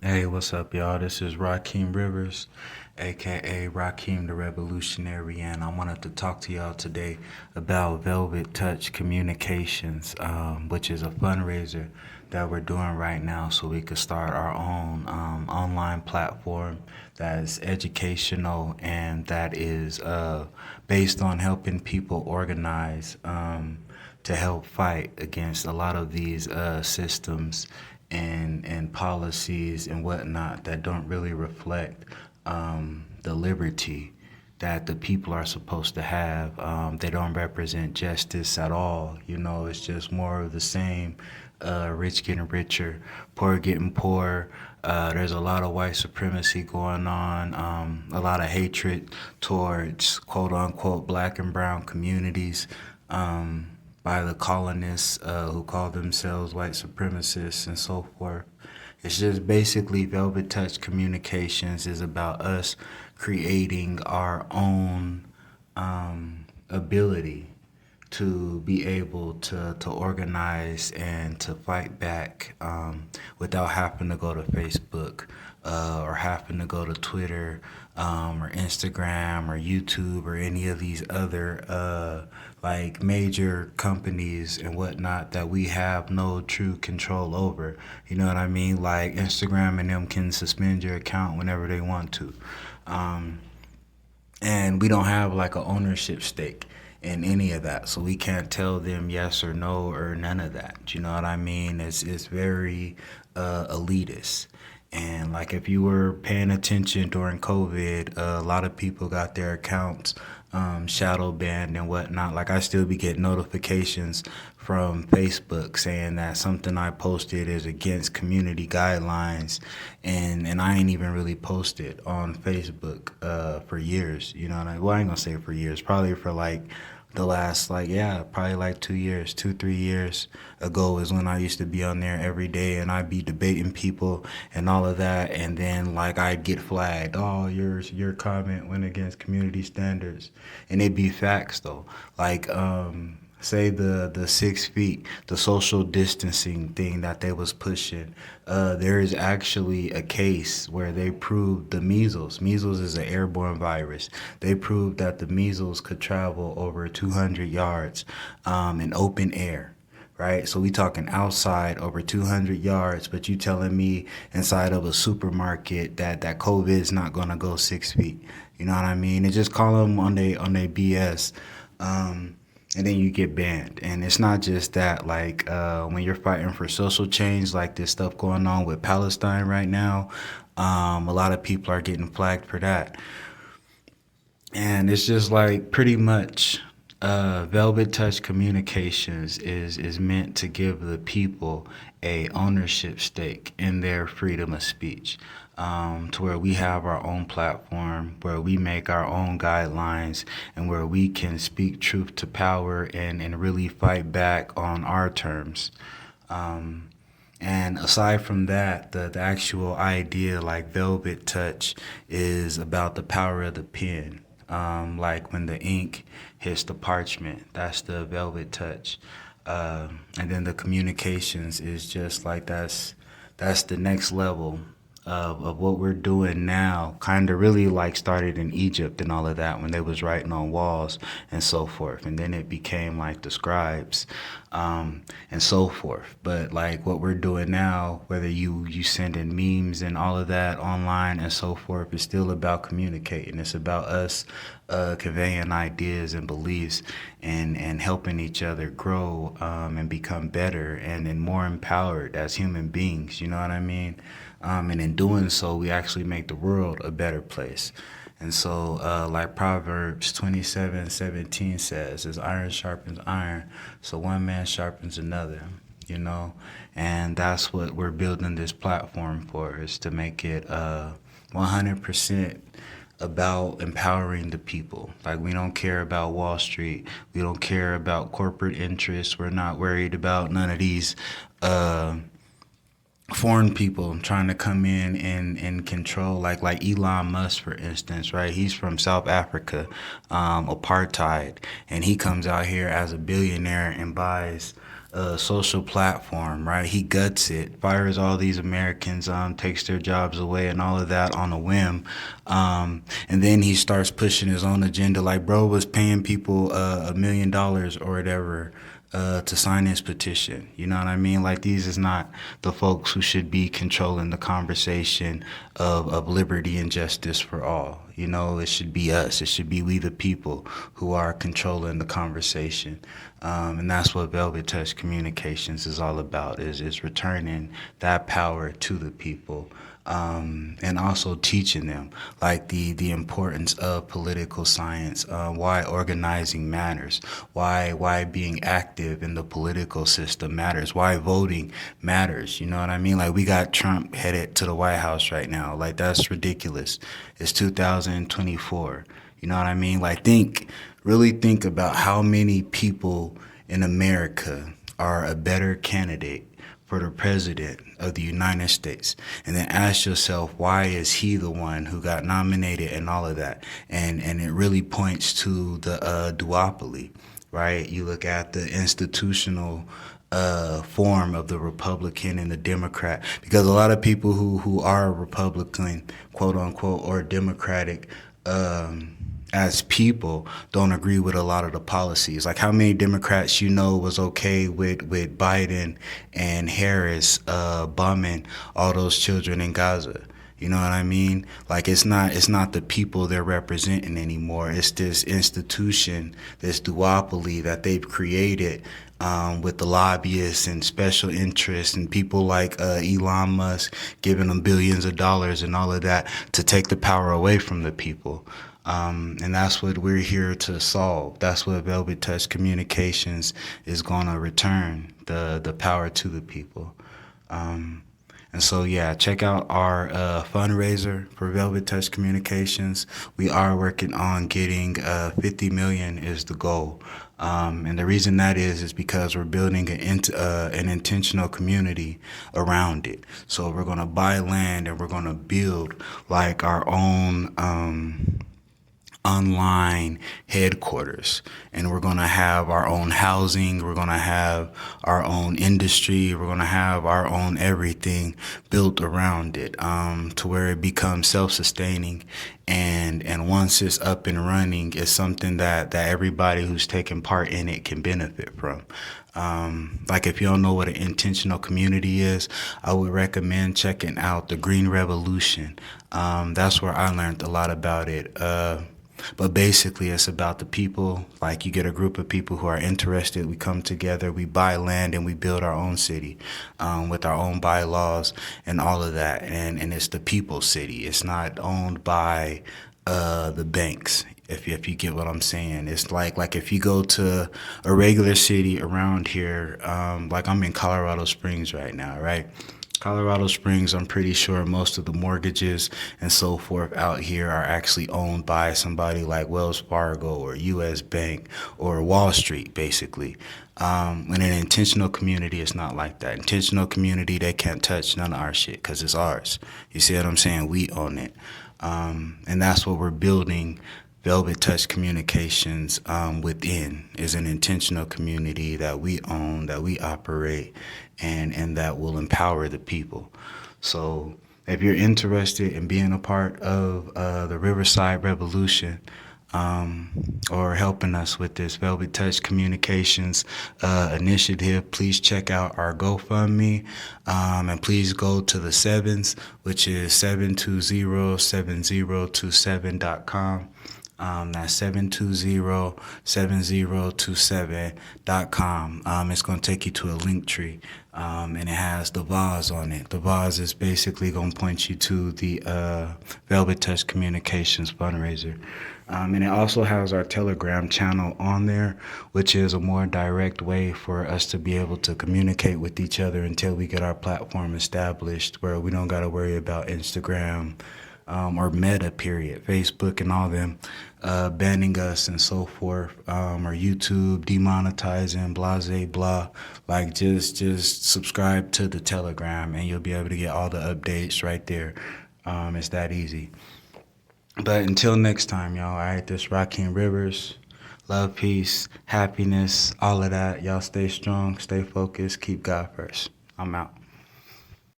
Hey, what's up, y'all? This is Rakeem Rivers, aka Rakeem the Revolutionary, and I wanted to talk to y'all today about Velvet Touch Communications, which is a fundraiser that we're doing right now so we could start our own online platform that is educational and that is based on helping people organize to help fight against a lot of these systems and policies and whatnot that don't really reflect the liberty that the people are supposed to have. They don't represent justice at all. You know, it's just more of the same. Rich getting richer, poor getting poorer. There's a lot of white supremacy going on, a lot of hatred towards quote unquote black and brown communities. By the colonists who call themselves white supremacists and so forth. It's just basically Velvet Touch Communications is about us creating our own ability to be able to organize and to fight back without having to go to Facebook or having to go to Twitter or Instagram or YouTube or any of these other like major companies and whatnot that we have no true control over. You know what I mean? Like Instagram and them can suspend your account whenever they want to. Um, and we don't have like a ownership stake in any of that, so we can't tell them yes or no or none of that. You know what I mean? It's very elitist. And like if you were paying attention during COVID, a lot of people got their accounts shadow banned and whatnot. Like I still be getting notifications from Facebook saying that something I posted is against community guidelines, and I ain't even really posted on Facebook for years. You know what I mean? Well, I ain't gonna say for years, probably for like the last probably like 2 years, 2 3 years ago is when I used to be on there every day and I'd be debating people and all of that, and then like I'd get flagged, oh your comment went against community standards, and it'd be facts though, like say the 6 feet, the social distancing thing that they was pushing. There is actually a case where they proved the measles. Measles is an airborne virus. They proved that the measles could travel over 200 yards in open air. Right, so we talking outside over 200 yards, but you telling me inside of a supermarket that COVID is not gonna go 6 feet. You know what I mean? They just call them on they BS. And then you get banned. And it's not just that, like when you're fighting for social change, like this stuff going on with Palestine right now, a lot of people are getting flagged for that. And it's just like pretty much Velvet Touch Communications is meant to give the people a ownership stake in their freedom of speech, to where we have our own platform, where we make our own guidelines, and where we can speak truth to power and really fight back on our terms. And aside from that, the actual idea, like Velvet Touch, is about the power of the pen. Like when the ink hits the parchment, that's the Velvet Touch. And then the communications is just like that's the next level of what we're doing now, kind of really like started in Egypt and all of that when they was writing on walls and so forth, and then it became like the scribes and so forth. But like what we're doing now, whether you send in memes and all of that online and so forth, is still about communicating. It's about us conveying ideas and beliefs and helping each other grow and become better and more empowered as human beings. You know what I mean? And in doing so, we actually make the world a better place. And so, like Proverbs 27:17 says, as iron sharpens iron, so one man sharpens another, you know? And that's what we're building this platform for, is to make it 100% about empowering the people. Like, we don't care about Wall Street. We don't care about corporate interests. We're not worried about none of these foreign people trying to come in and control, like Elon Musk, for instance, right? He's from South Africa, apartheid, and he comes out here as a billionaire and buys social platform, right? He guts it, fires all these Americans, takes their jobs away and all of that on a whim. And then he starts pushing his own agenda. Like, bro was paying people $1 million or whatever to sign his petition. You know what I mean? Like, these is not the folks who should be controlling the conversation of liberty and justice for all. You know, it should be us. It should be we the people who are controlling the conversation. And that's what Velvet Touch Communications is all about, is returning that power to the people. And also teaching them like the importance of political science, why organizing matters, why being active in the political system matters, why voting matters. You know what I mean? Like, we got Trump headed to the White House right now. Like, that's ridiculous. It's 2024. You know what I mean? Like, really think about how many people in America are a better candidate for the president of the United States, and then ask yourself, why is he the one who got nominated and all of that? And it really points to the duopoly, right? You look at the institutional form of the Republican and the Democrat, because a lot of people who are Republican, quote unquote, or Democratic, as people, don't agree with a lot of the policies. Like, how many Democrats was okay with Biden and Harris bombing all those children in Gaza? You know what I mean? Like, it's not the people they're representing anymore. It's this institution, this duopoly that they've created with the lobbyists and special interests and people like Elon Musk giving them billions of dollars and all of that to take the power away from the people. And that's what we're here to solve. That's what Velvet Touch Communications is going to return, the power to the people. And so, yeah, check out our fundraiser for Velvet Touch Communications. We are working on getting 50 million is the goal. And the reason that is because we're building an intentional community around it. So we're going to buy land and we're going to build like our own online headquarters, and we're going to have our own housing, we're going to have our own industry, we're going to have our own everything built around it, to where it becomes self-sustaining, and once it's up and running, it's something that everybody who's taking part in it can benefit from. Like, if you don't know what an intentional community is, I would recommend checking out the Green Revolution. That's where I learned a lot about it. But basically, it's about the people. Like, you get a group of people who are interested. We come together, we buy land, and we build our own city with our own bylaws and all of that. And it's the people's city. It's not owned by the banks. If you get what I'm saying, it's like if you go to a regular city around here, like I'm in Colorado Springs right now, right? Colorado Springs, I'm pretty sure most of the mortgages and so forth out here are actually owned by somebody like Wells Fargo or U.S. Bank or Wall Street, basically. In an intentional community, it's not like that. Intentional community, they can't touch none of our shit because it's ours. You see what I'm saying? We own it. And that's what we're building Velvet Touch Communications within, is an intentional community that we own, that we operate, and that will empower the people. So if you're interested in being a part of the Riverside Revolution, or helping us with this Velvet Touch Communications initiative, please check out our GoFundMe, and please go to the sevens, which is 7207027.com. That's 7207027.com. It's going to take you to a link tree, and it has the vase on it. The vase is basically going to point you to the Velvet Touch Communications fundraiser. And it also has our Telegram channel on there, which is a more direct way for us to be able to communicate with each other until we get our platform established, where we don't got to worry about Instagram, or Meta, period, Facebook and all them banning us and so forth, or YouTube demonetizing, blase, blah. Like, just subscribe to the Telegram and you'll be able to get all the updates right there. It's that easy. But until next time, y'all, all right, this Raheem Rivers. Love, peace, happiness, all of that. Y'all stay strong, stay focused, keep God first. I'm out.